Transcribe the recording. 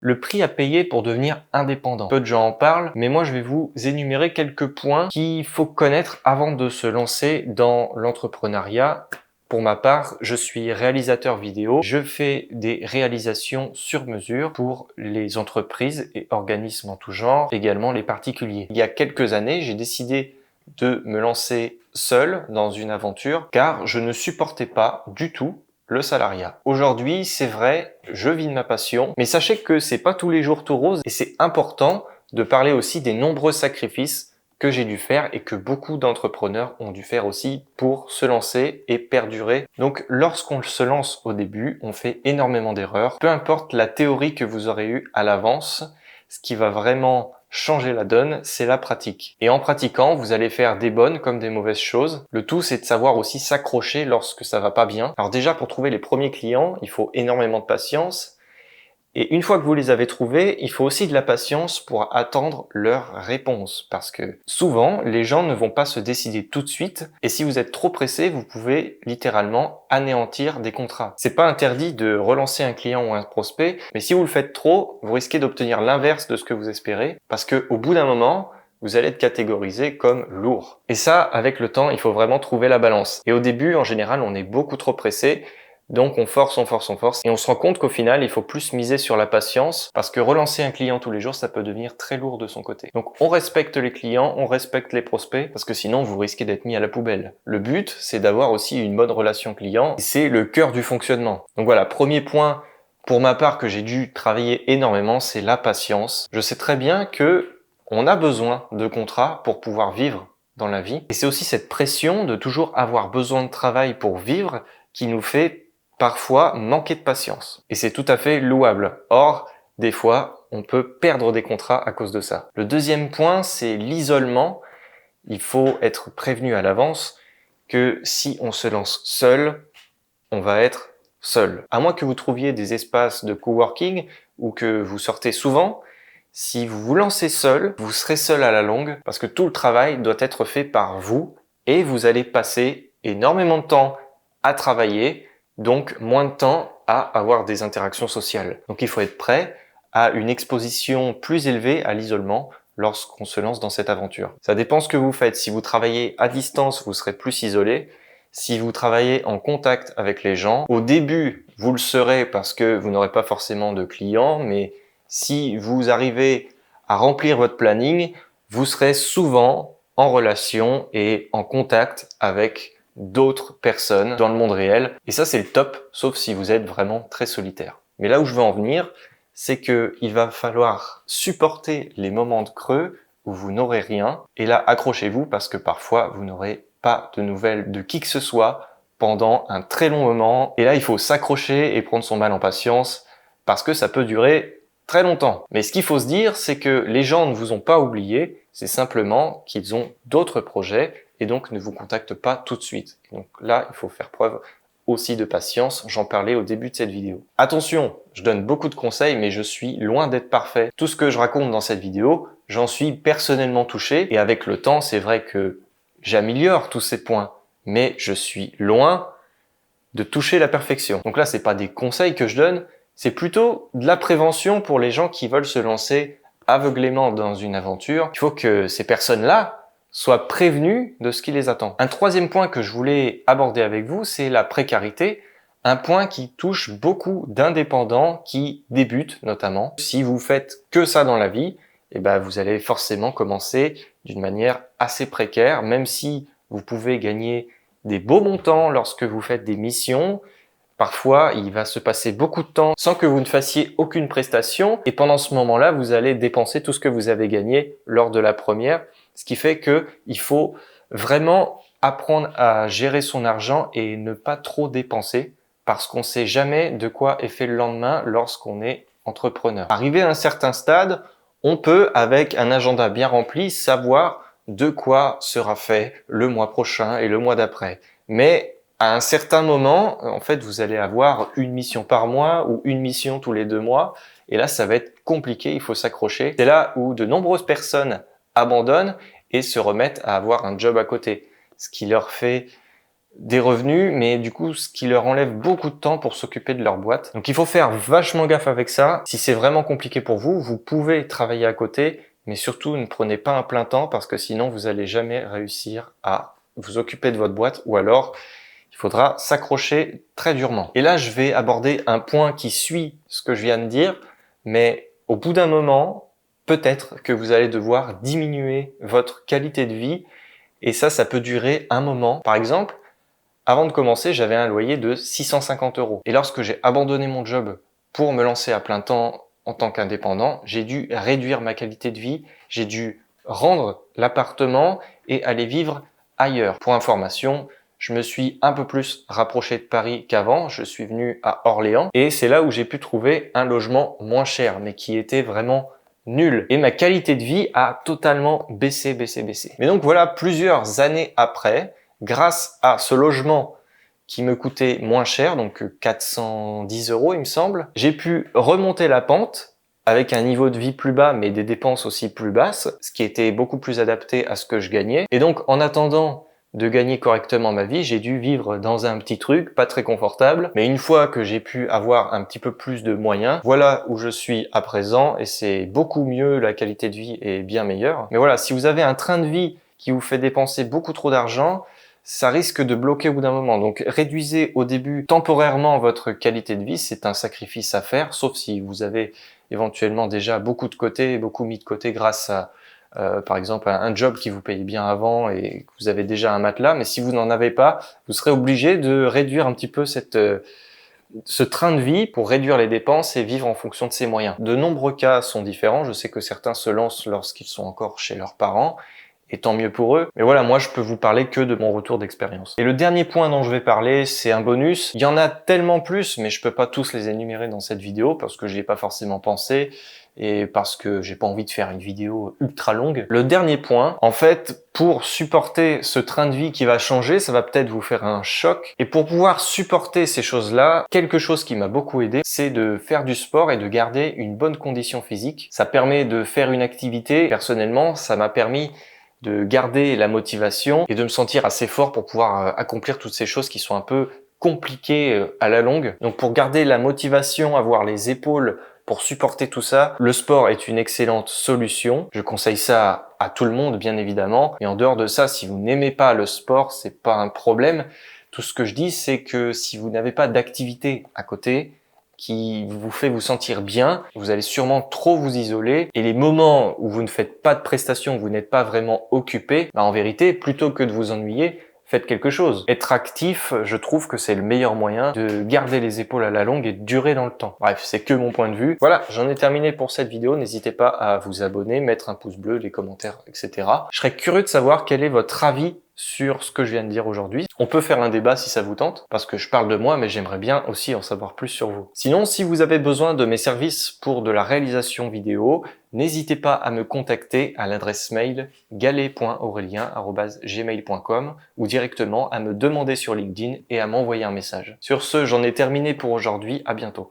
Le prix à payer pour devenir indépendant. Peu de gens en parlent, mais moi je vais vous énumérer quelques points qu'il faut connaître avant de se lancer dans l'entrepreneuriat. Pour ma part, je suis réalisateur vidéo. Je fais des réalisations sur mesure pour les entreprises et organismes en tout genre, également les particuliers. Il y a quelques années, j'ai décidé de me lancer seul dans une aventure car je ne supportais pas du tout le salariat. Aujourd'hui, c'est vrai, je vis de ma passion, mais sachez que c'est pas tous les jours tout rose et c'est important de parler aussi des nombreux sacrifices que j'ai dû faire et que beaucoup d'entrepreneurs ont dû faire aussi pour se lancer et perdurer. Donc, lorsqu'on se lance au début, on fait énormément d'erreurs. Peu importe la théorie que vous aurez eue à l'avance, ce qui va vraiment changer la donne, c'est la pratique. Et en pratiquant, vous allez faire des bonnes comme des mauvaises choses. Le tout, c'est de savoir aussi s'accrocher lorsque ça va pas bien. Alors déjà, pour trouver les premiers clients, il faut énormément de patience. Et une fois que vous les avez trouvés, il faut aussi de la patience pour attendre leur réponse. Parce que souvent, les gens ne vont pas se décider tout de suite. Et si vous êtes trop pressé, vous pouvez littéralement anéantir des contrats. C'est pas interdit de relancer un client ou un prospect, mais si vous le faites trop, vous risquez d'obtenir l'inverse de ce que vous espérez. Parce que au bout d'un moment, vous allez être catégorisé comme lourd. Et ça, avec le temps, il faut vraiment trouver la balance. Et au début, en général, on est beaucoup trop pressé. Donc on force, et on se rend compte qu'au final, il faut plus miser sur la patience parce que relancer un client tous les jours, ça peut devenir très lourd de son côté. Donc on respecte les clients, on respecte les prospects parce que sinon vous risquez d'être mis à la poubelle. Le but, c'est d'avoir aussi une bonne relation client et c'est le cœur du fonctionnement. Donc voilà, premier point pour ma part que j'ai dû travailler énormément, c'est la patience. Je sais très bien que on a besoin de contrats pour pouvoir vivre dans la vie. Et c'est aussi cette pression de toujours avoir besoin de travail pour vivre qui nous fait parfois manquer de patience. Et c'est tout à fait louable. Or, des fois, on peut perdre des contrats à cause de ça. Le deuxième point, c'est l'isolement. Il faut être prévenu à l'avance que si on se lance seul, on va être seul. À moins que vous trouviez des espaces de coworking ou que vous sortez souvent, si vous vous lancez seul, vous serez seul à la longue parce que tout le travail doit être fait par vous et vous allez passer énormément de temps à travailler, donc moins de temps à avoir des interactions sociales. Donc il faut être prêt à une exposition plus élevée à l'isolement lorsqu'on se lance dans cette aventure. Ça dépend ce que vous faites. Si vous travaillez à distance, vous serez plus isolé. Si vous travaillez en contact avec les gens, au début, vous le serez parce que vous n'aurez pas forcément de clients, mais si vous arrivez à remplir votre planning, vous serez souvent en relation et en contact avec d'autres personnes dans le monde réel. Et ça, c'est le top, sauf si vous êtes vraiment très solitaire. Mais là où je veux en venir, c'est que il va falloir supporter les moments de creux où vous n'aurez rien. Et là, accrochez-vous parce que parfois, vous n'aurez pas de nouvelles de qui que ce soit pendant un très long moment. Et là, il faut s'accrocher et prendre son mal en patience parce que ça peut durer très longtemps. Mais ce qu'il faut se dire, c'est que les gens ne vous ont pas oublié, c'est simplement qu'ils ont d'autres projets et donc ne vous contactent pas tout de suite. Et donc là, il faut faire preuve aussi de patience, j'en parlais au début de cette vidéo. Attention, je donne beaucoup de conseils, mais je suis loin d'être parfait. Tout ce que je raconte dans cette vidéo, j'en suis personnellement touché, et avec le temps, c'est vrai que j'améliore tous ces points, mais je suis loin de toucher la perfection. Donc là, c'est pas des conseils que je donne, c'est plutôt de la prévention pour les gens qui veulent se lancer aveuglément dans une aventure. Il faut que ces personnes-là soient prévenues de ce qui les attend. Un troisième point que je voulais aborder avec vous, c'est la précarité. Un point qui touche beaucoup d'indépendants qui débutent notamment. Si vous faites que ça dans la vie, eh ben vous allez forcément commencer d'une manière assez précaire, même si vous pouvez gagner des beaux montants lorsque vous faites des missions. Parfois, il va se passer beaucoup de temps sans que vous ne fassiez aucune prestation et pendant ce moment-là, vous allez dépenser tout ce que vous avez gagné lors de la première, ce qui fait que il faut vraiment apprendre à gérer son argent et ne pas trop dépenser parce qu'on ne sait jamais de quoi est fait le lendemain lorsqu'on est entrepreneur. Arrivé à un certain stade, on peut, avec un agenda bien rempli, savoir de quoi sera fait le mois prochain et le mois d'après. Mais à un certain moment, en fait, vous allez avoir une mission par mois ou une mission tous les 2 mois. Et là, ça va être compliqué, il faut s'accrocher. C'est là où de nombreuses personnes abandonnent et se remettent à avoir un job à côté. Ce qui leur fait des revenus, mais du coup, ce qui leur enlève beaucoup de temps pour s'occuper de leur boîte. Donc il faut faire vachement gaffe avec ça. Si c'est vraiment compliqué pour vous, vous pouvez travailler à côté, mais surtout ne prenez pas un plein temps parce que sinon vous allez jamais réussir à vous occuper de votre boîte, ou alors il faudra s'accrocher très durement. Et là, je vais aborder un point qui suit ce que je viens de dire, mais au bout d'un moment, peut-être que vous allez devoir diminuer votre qualité de vie, et ça peut durer un moment. Par exemple, avant de commencer, j'avais un loyer de 650 €. Et lorsque j'ai abandonné mon job pour me lancer à plein temps en tant qu'indépendant, j'ai dû réduire ma qualité de vie, j'ai dû rendre l'appartement et aller vivre ailleurs. Pour information, je me suis un peu plus rapproché de Paris qu'avant, je suis venu à Orléans et c'est là où j'ai pu trouver un logement moins cher, mais qui était vraiment nul. Et ma qualité de vie a totalement baissé. Mais donc voilà, plusieurs années après, grâce à ce logement qui me coûtait moins cher, donc 410 € il me semble, j'ai pu remonter la pente avec un niveau de vie plus bas mais des dépenses aussi plus basses, ce qui était beaucoup plus adapté à ce que je gagnais. Et donc en attendant de gagner correctement ma vie, j'ai dû vivre dans un petit truc, pas très confortable, mais une fois que j'ai pu avoir un petit peu plus de moyens, voilà où je suis à présent et c'est beaucoup mieux, la qualité de vie est bien meilleure. Mais voilà, si vous avez un train de vie qui vous fait dépenser beaucoup trop d'argent, ça risque de bloquer au bout d'un moment. Donc réduisez au début temporairement votre qualité de vie, c'est un sacrifice à faire, sauf si vous avez éventuellement déjà beaucoup mis de côté grâce à par exemple un job qui vous payait bien avant et que vous avez déjà un matelas. Mais si vous n'en avez pas, vous serez obligé de réduire un petit peu ce train de vie pour réduire les dépenses et vivre en fonction de ses moyens. De nombreux cas sont différents. Je sais que certains se lancent lorsqu'ils sont encore chez leurs parents, et tant mieux pour eux. Mais voilà, moi je peux vous parler que de mon retour d'expérience. Et le dernier point dont je vais parler, c'est un bonus. Il y en a tellement plus, mais je peux pas tous les énumérer dans cette vidéo parce que j'y ai pas forcément pensé et parce que j'ai pas envie de faire une vidéo ultra longue. Le dernier point, en fait, pour supporter ce train de vie qui va changer, ça va peut-être vous faire un choc. Et pour pouvoir supporter ces choses-là, quelque chose qui m'a beaucoup aidé, c'est de faire du sport et de garder une bonne condition physique. Ça permet de faire une activité. Personnellement, ça m'a permis de garder la motivation et de me sentir assez fort pour pouvoir accomplir toutes ces choses qui sont un peu compliquées à la longue. Donc pour garder la motivation, avoir les épaules pour supporter tout ça, le sport est une excellente solution. Je conseille ça à tout le monde, bien évidemment. Et en dehors de ça, si vous n'aimez pas le sport, c'est pas un problème. Tout ce que je dis, c'est que si vous n'avez pas d'activité à côté qui vous fait vous sentir bien, vous allez sûrement trop vous isoler. Et les moments où vous ne faites pas de prestations, où vous n'êtes pas vraiment occupé, en vérité, plutôt que de vous ennuyer, faites quelque chose. Être actif, je trouve que c'est le meilleur moyen de garder les épaules à la longue et de durer dans le temps. Bref, c'est que mon point de vue. Voilà, j'en ai terminé pour cette vidéo. N'hésitez pas à vous abonner, mettre un pouce bleu, les commentaires, etc. Je serais curieux de savoir quel est votre avis sur ce que je viens de dire aujourd'hui. On peut faire un débat si ça vous tente, parce que je parle de moi, mais j'aimerais bien aussi en savoir plus sur vous. Sinon, si vous avez besoin de mes services pour de la réalisation vidéo, n'hésitez pas à me contacter à l'adresse mail galet.aurelien@gmail.com ou directement à me demander sur LinkedIn et à m'envoyer un message. Sur ce, j'en ai terminé pour aujourd'hui. À bientôt.